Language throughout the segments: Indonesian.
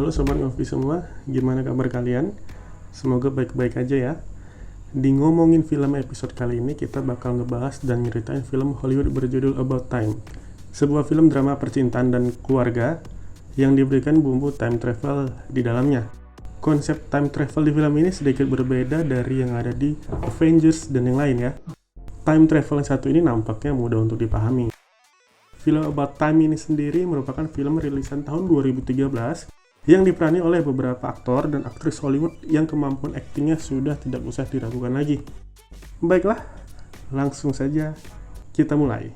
Halo Sobat Ngopi semua, gimana kabar kalian? Semoga baik-baik aja ya. Di ngomongin film episode kali ini kita bakal ngebahas dan nyeritain film Hollywood berjudul About Time. Sebuah film drama percintaan dan keluarga yang diberikan bumbu time travel di dalamnya. Konsep time travel di film ini sedikit berbeda dari yang ada di Avengers dan yang lain ya. Time travel yang satu ini nampaknya mudah untuk dipahami. Film About Time ini sendiri merupakan film rilisan tahun 2013 yang diperani oleh beberapa aktor dan aktris Hollywood yang kemampuan aktingnya sudah tidak usah diragukan lagi. Baiklah, langsung saja kita mulai.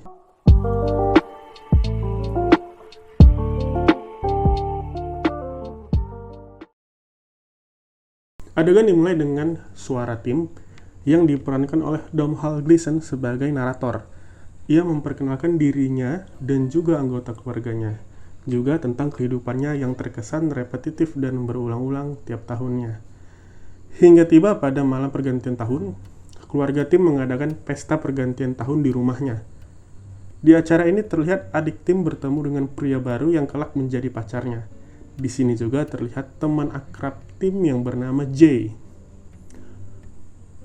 Adegan dimulai dengan suara Tim yang diperankan oleh Domhnall Gleeson sebagai narator. Ia memperkenalkan dirinya dan juga anggota keluarganya, juga tentang kehidupannya yang terkesan repetitif dan berulang-ulang tiap tahunnya. Hingga tiba pada malam pergantian tahun, keluarga Tim mengadakan pesta pergantian tahun di rumahnya. Di acara ini terlihat adik Tim bertemu dengan pria baru yang kelak menjadi pacarnya. Di sini juga terlihat teman akrab Tim yang bernama Jay.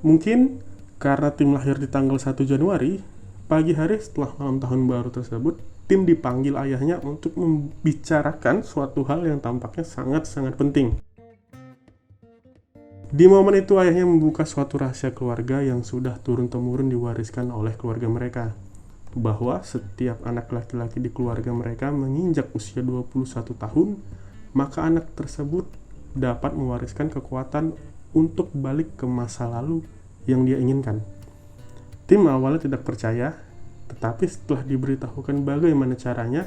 Mungkin karena Tim lahir di tanggal 1 Januari, pagi hari setelah malam tahun baru tersebut, Tim dipanggil ayahnya untuk membicarakan suatu hal yang tampaknya sangat-sangat penting. Di momen itu ayahnya membuka suatu rahasia keluarga yang sudah turun-temurun diwariskan oleh keluarga mereka, bahwa setiap anak laki-laki di keluarga mereka menginjak usia 21 tahun, maka anak tersebut dapat mewariskan kekuatan untuk balik ke masa lalu yang dia inginkan. Tim awalnya tidak percaya, tetapi setelah diberitahukan bagaimana caranya,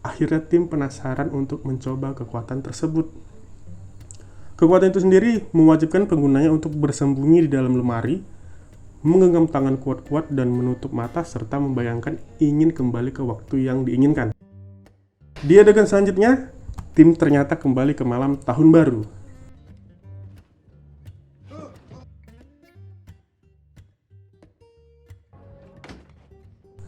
akhirnya Tim penasaran untuk mencoba kekuatan tersebut. Kekuatan itu sendiri mewajibkan penggunanya untuk bersembunyi di dalam lemari, menggenggam tangan kuat-kuat dan menutup mata serta membayangkan ingin kembali ke waktu yang diinginkan. Di adegan selanjutnya, Tim ternyata kembali ke malam tahun baru.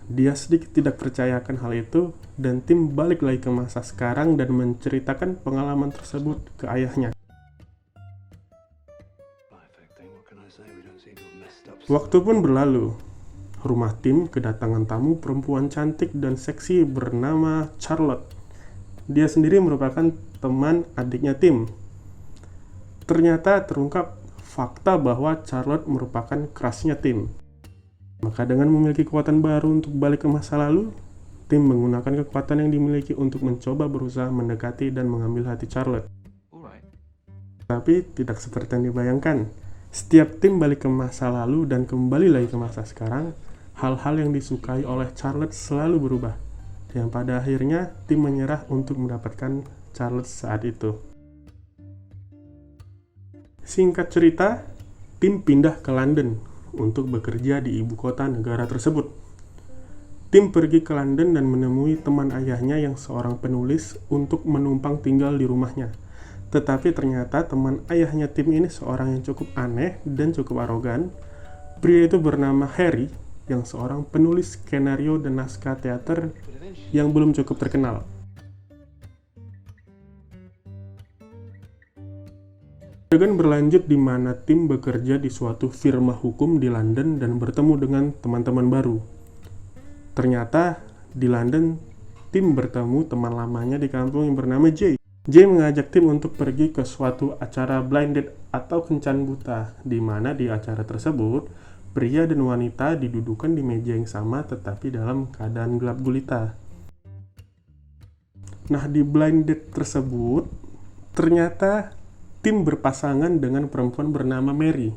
Dia sedikit tidak percayakan hal itu, dan Tim balik lagi ke masa sekarang dan menceritakan pengalaman tersebut ke ayahnya. Waktu pun berlalu. Rumah Tim kedatangan tamu perempuan cantik dan seksi bernama Charlotte. Dia sendiri merupakan teman adiknya Tim. Ternyata terungkap fakta bahwa Charlotte merupakan crushnya Tim. Maka dengan memiliki kekuatan baru untuk balik ke masa lalu, Tim menggunakan kekuatan yang dimiliki untuk mencoba berusaha mendekati dan mengambil hati Charlotte. Tapi tidak seperti yang dibayangkan. Setiap Tim balik ke masa lalu dan kembali lagi ke masa sekarang, hal-hal yang disukai oleh Charlotte selalu berubah. Yang pada akhirnya Tim menyerah untuk mendapatkan Charlotte saat itu. Singkat cerita, Tim pindah ke London untuk bekerja di ibu kota negara tersebut. Tim pergi ke London dan menemui teman ayahnya yang seorang penulis untuk menumpang tinggal di rumahnya. Tetapi ternyata teman ayahnya Tim ini seorang yang cukup aneh dan cukup arogan. Pria itu bernama Harry, yang seorang penulis skenario dan naskah teater yang belum cukup terkenal. Adegan berlanjut di mana Tim bekerja di suatu firma hukum di London dan bertemu dengan teman-teman baru. Ternyata di London, Tim bertemu teman lamanya di kampung yang bernama Jay. Jay mengajak Tim untuk pergi ke suatu acara blind date atau kencan buta, di mana di acara tersebut pria dan wanita didudukan di meja yang sama tetapi dalam keadaan gelap gulita. Nah, di blind date tersebut ternyata Tim berpasangan dengan perempuan bernama Mary.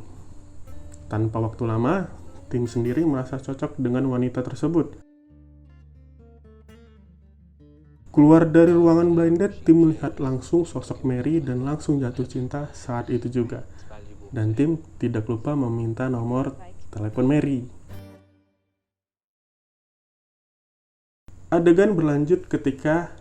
Tanpa waktu lama, Tim sendiri merasa cocok dengan wanita tersebut. Keluar dari ruangan blind date, Tim melihat langsung sosok Mary dan langsung jatuh cinta saat itu juga. Dan Tim tidak lupa meminta nomor telepon Mary. Adegan berlanjut ketika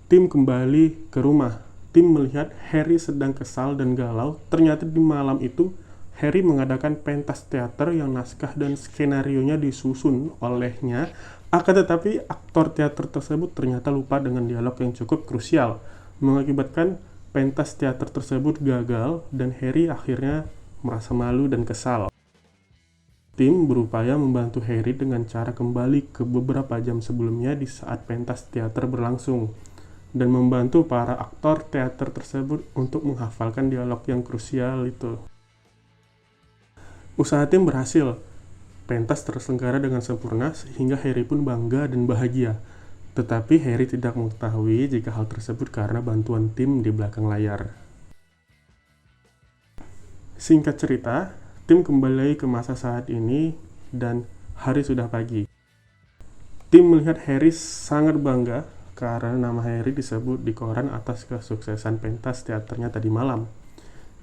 Tim kembali ke rumah. Tim melihat Harry sedang kesal dan galau. Ternyata di malam itu, Harry mengadakan pentas teater yang naskah dan skenarionya disusun olehnya. Akan tetapi, aktor teater tersebut ternyata lupa dengan dialog yang cukup krusial, mengakibatkan pentas teater tersebut gagal dan Harry akhirnya merasa malu dan kesal. Tim berupaya membantu Harry dengan cara kembali ke beberapa jam sebelumnya di saat pentas teater berlangsung dan membantu para aktor teater tersebut untuk menghafalkan dialog yang krusial itu. Usaha tim berhasil. Pentas terselenggara dengan sempurna sehingga Harry pun bangga dan bahagia. Tetapi Harry tidak mengetahui jika hal tersebut karena bantuan tim di belakang layar. Singkat cerita, tim kembali ke masa saat ini dan hari sudah pagi. Tim melihat Harry sangat bangga karena nama Harry disebut di koran atas kesuksesan pentas teaternya tadi malam.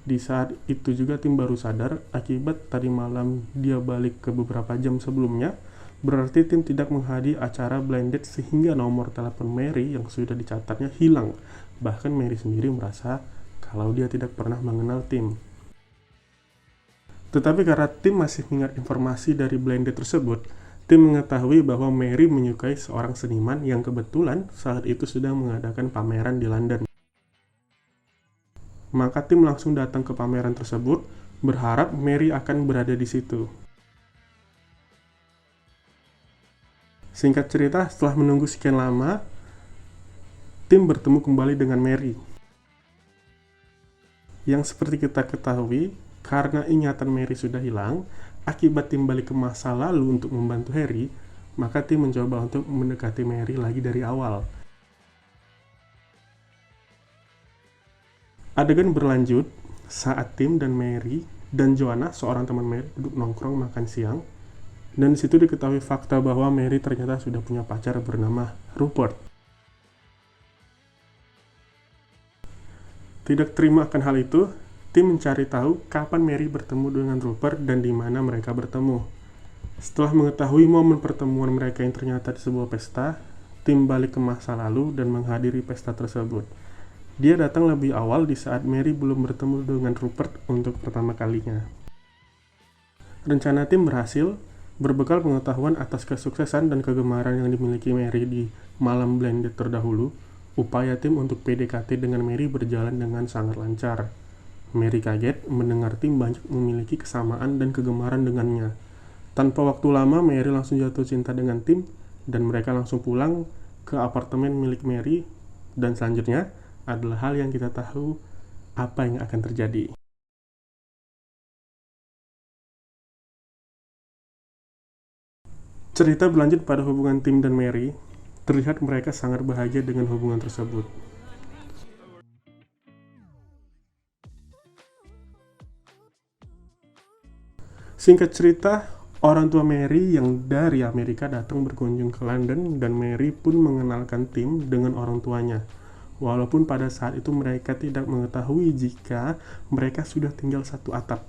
Di saat itu juga tim baru sadar akibat tadi malam dia balik ke beberapa jam sebelumnya, berarti tim tidak menghadiri acara blind date sehingga nomor telepon Mary yang sudah dicatatnya hilang. Bahkan Mary sendiri merasa kalau dia tidak pernah mengenal tim. Tetapi karena tim masih mengingat informasi dari blind date tersebut, tim mengetahui bahwa Mary menyukai seorang seniman yang kebetulan saat itu sedang mengadakan pameran di London. Maka tim langsung datang ke pameran tersebut, berharap Mary akan berada di situ. Singkat cerita, setelah menunggu sekian lama, tim bertemu kembali dengan Mary. Yang seperti kita ketahui, karena ingatan Mary sudah hilang, akibat tim balik ke masa lalu untuk membantu Harry, maka tim mencoba untuk mendekati Mary lagi dari awal. Adegan berlanjut saat Tim dan Mary dan Joanna, seorang teman Mary, duduk nongkrong makan siang. Dan di situ diketahui fakta bahwa Mary ternyata sudah punya pacar bernama Rupert. Tidak terima akan hal itu, tim mencari tahu kapan Mary bertemu dengan Rupert dan di mana mereka bertemu. Setelah mengetahui momen pertemuan mereka yang ternyata di sebuah pesta, tim balik ke masa lalu dan menghadiri pesta tersebut. Dia datang lebih awal di saat Mary belum bertemu dengan Rupert untuk pertama kalinya. Rencana tim berhasil. Berbekal pengetahuan atas kesuksesan dan kegemaran yang dimiliki Mary di malam blind date terdahulu, upaya tim untuk PDKT dengan Mary berjalan dengan sangat lancar. Mary kaget mendengar tim banyak memiliki kesamaan dan kegemaran dengannya. Tanpa waktu lama, Mary langsung jatuh cinta dengan tim dan mereka langsung pulang ke apartemen milik Mary. Dan selanjutnya adalah hal yang kita tahu apa yang akan terjadi. Cerita berlanjut pada hubungan Tim dan Mary. Terlihat mereka sangat bahagia dengan hubungan tersebut. Singkat cerita, orang tua Mary yang dari Amerika datang berkunjung ke London dan Mary pun mengenalkan Tim dengan orang tuanya. Walaupun pada saat itu mereka tidak mengetahui jika mereka sudah tinggal satu atap.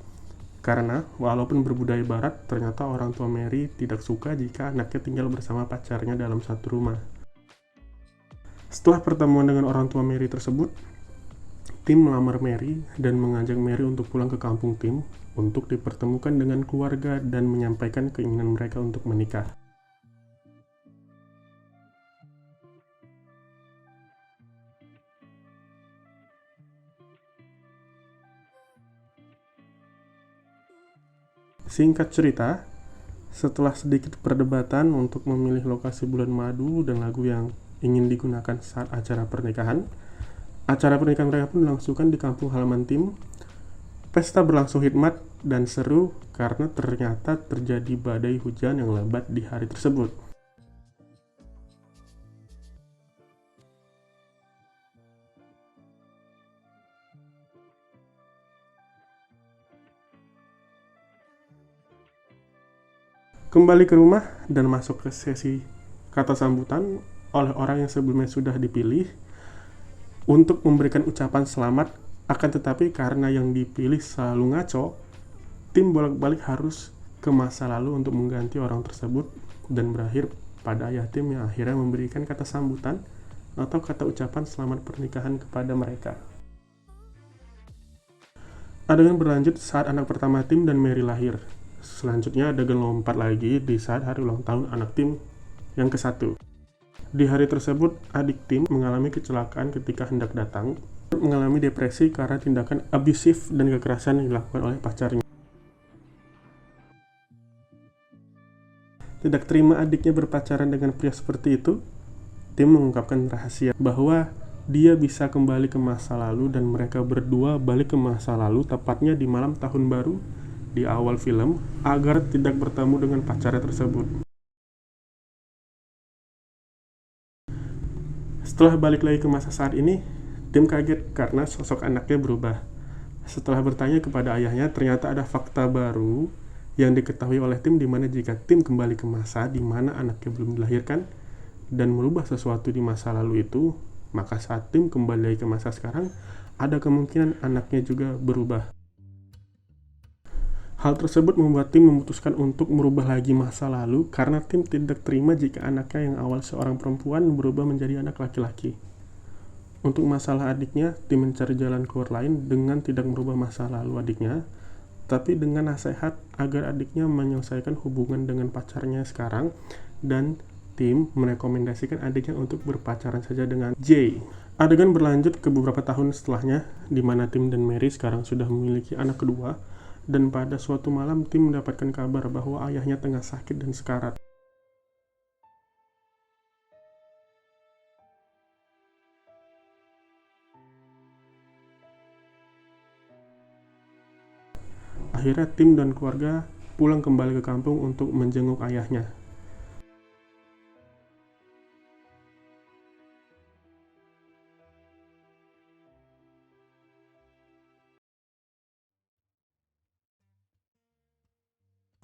Karena walaupun berbudaya barat, ternyata orang tua Mary tidak suka jika anaknya tinggal bersama pacarnya dalam satu rumah. Setelah pertemuan dengan orang tua Mary tersebut, Tim melamar Mary dan mengajak Mary untuk pulang ke kampung Tim untuk dipertemukan dengan keluarga dan menyampaikan keinginan mereka untuk menikah. Singkat cerita, setelah sedikit perdebatan untuk memilih lokasi bulan madu dan lagu yang ingin digunakan saat acara pernikahan mereka pun dilangsungkan di kampung halaman Tim. Pesta berlangsung hikmat dan seru karena ternyata terjadi badai hujan yang lebat di hari tersebut. Kembali ke rumah dan masuk ke sesi kata sambutan oleh orang yang sebelumnya sudah dipilih untuk memberikan ucapan selamat, akan tetapi karena yang dipilih selalu ngaco, Tim bolak-balik harus ke masa lalu untuk mengganti orang tersebut dan berakhir pada ayah Tim yang akhirnya memberikan kata sambutan atau kata ucapan selamat pernikahan kepada mereka. Adegan berlanjut saat anak pertama Tim dan Mary lahir. Selanjutnya adegan lompat lagi di saat hari ulang tahun anak Tim yang ke-1. Di hari tersebut, adik Tim mengalami kecelakaan ketika hendak datang, mengalami depresi karena tindakan abusif dan kekerasan yang dilakukan oleh pacarnya. Tidak terima adiknya berpacaran dengan pria seperti itu, Tim mengungkapkan rahasia bahwa dia bisa kembali ke masa lalu dan mereka berdua balik ke masa lalu tepatnya di malam tahun baru di awal film agar tidak bertemu dengan pacarnya tersebut. Setelah balik lagi ke masa saat ini, Tim kaget karena sosok anaknya berubah. Setelah bertanya kepada ayahnya, ternyata ada fakta baru yang diketahui oleh Tim di mana jika Tim kembali ke masa di mana anaknya belum dilahirkan dan merubah sesuatu di masa lalu itu, maka saat Tim kembali lagi ke masa sekarang, ada kemungkinan anaknya juga berubah. Hal tersebut membuat Tim memutuskan untuk merubah lagi masa lalu karena Tim tidak terima jika anaknya yang awal seorang perempuan berubah menjadi anak laki-laki. Untuk masalah adiknya, Tim mencari jalan keluar lain dengan tidak merubah masa lalu adiknya, tapi dengan nasihat agar adiknya menyelesaikan hubungan dengan pacarnya sekarang, dan Tim merekomendasikan adiknya untuk berpacaran saja dengan Jay. Adegan berlanjut ke beberapa tahun setelahnya, di mana Tim dan Mary sekarang sudah memiliki anak kedua, dan pada suatu malam Tim mendapatkan kabar bahwa ayahnya tengah sakit dan sekarat. Akhirnya Tim dan keluarga pulang kembali ke kampung untuk menjenguk ayahnya.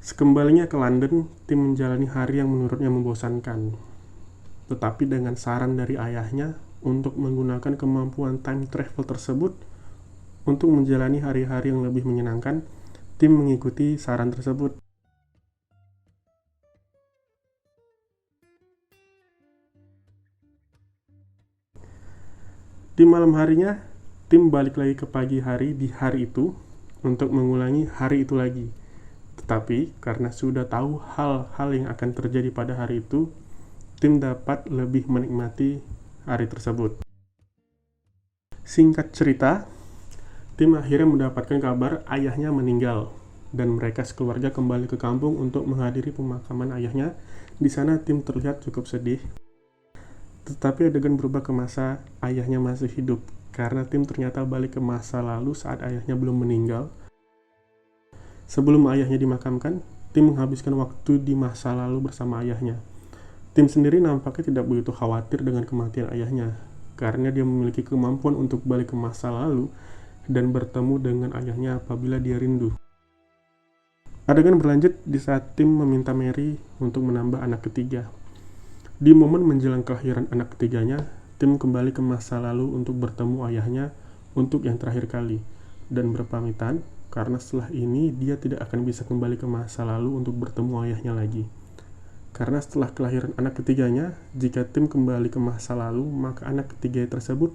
Sekembalinya ke London, Tim menjalani hari yang menurutnya membosankan. Tetapi dengan saran dari ayahnya untuk menggunakan kemampuan time travel tersebut untuk menjalani hari-hari yang lebih menyenangkan, Tim mengikuti saran tersebut. Di malam harinya, Tim balik lagi ke pagi hari di hari itu untuk mengulangi hari itu lagi. Tetapi karena sudah tahu hal-hal yang akan terjadi pada hari itu, Tim dapat lebih menikmati hari tersebut. Singkat cerita, Tim akhirnya mendapatkan kabar ayahnya meninggal dan mereka sekeluarga kembali ke kampung untuk menghadiri pemakaman ayahnya. Di sana Tim terlihat cukup sedih. Tetapi adegan berubah ke masa ayahnya masih hidup karena Tim ternyata balik ke masa lalu saat ayahnya belum meninggal. Sebelum ayahnya dimakamkan, Tim menghabiskan waktu di masa lalu bersama ayahnya. Tim sendiri nampaknya tidak begitu khawatir dengan kematian ayahnya, karena dia memiliki kemampuan untuk balik ke masa lalu dan bertemu dengan ayahnya apabila dia rindu. Adegan berlanjut di saat Tim meminta Mary untuk menambah anak ketiga. Di momen menjelang kelahiran anak ketiganya, Tim kembali ke masa lalu untuk bertemu ayahnya untuk yang terakhir kali, dan berpamitan karena setelah ini dia tidak akan bisa kembali ke masa lalu untuk bertemu ayahnya lagi. Karena setelah kelahiran anak ketiganya, jika Tim kembali ke masa lalu, maka anak ketiga tersebut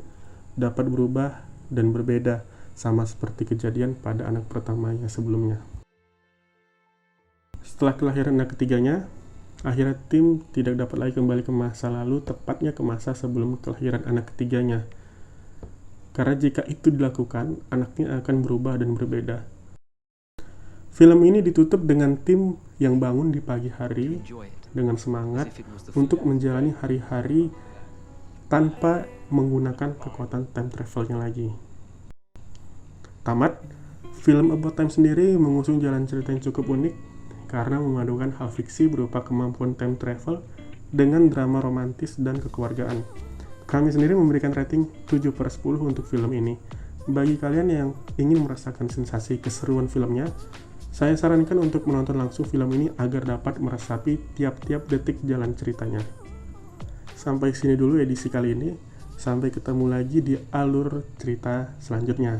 dapat berubah dan berbeda, sama seperti kejadian pada anak pertamanya sebelumnya. Setelah kelahiran anak ketiganya, akhirnya Tim tidak dapat lagi kembali ke masa lalu, tepatnya ke masa sebelum kelahiran anak ketiganya. Karena jika itu dilakukan, anaknya akan berubah dan berbeda. Film ini ditutup dengan Tim yang bangun di pagi hari dengan semangat untuk menjalani hari-hari tanpa menggunakan kekuatan time travelnya lagi. Tamat, film About Time sendiri mengusung jalan cerita yang cukup unik karena memadukan hal fiksi berupa kemampuan time travel dengan drama romantis dan kekeluargaan. Kami sendiri memberikan rating 7/10 untuk film ini. Bagi kalian yang ingin merasakan sensasi keseruan filmnya, saya sarankan untuk menonton langsung film ini agar dapat meresapi tiap-tiap detik jalan ceritanya. Sampai sini dulu edisi kali ini. Sampai ketemu lagi di alur cerita selanjutnya.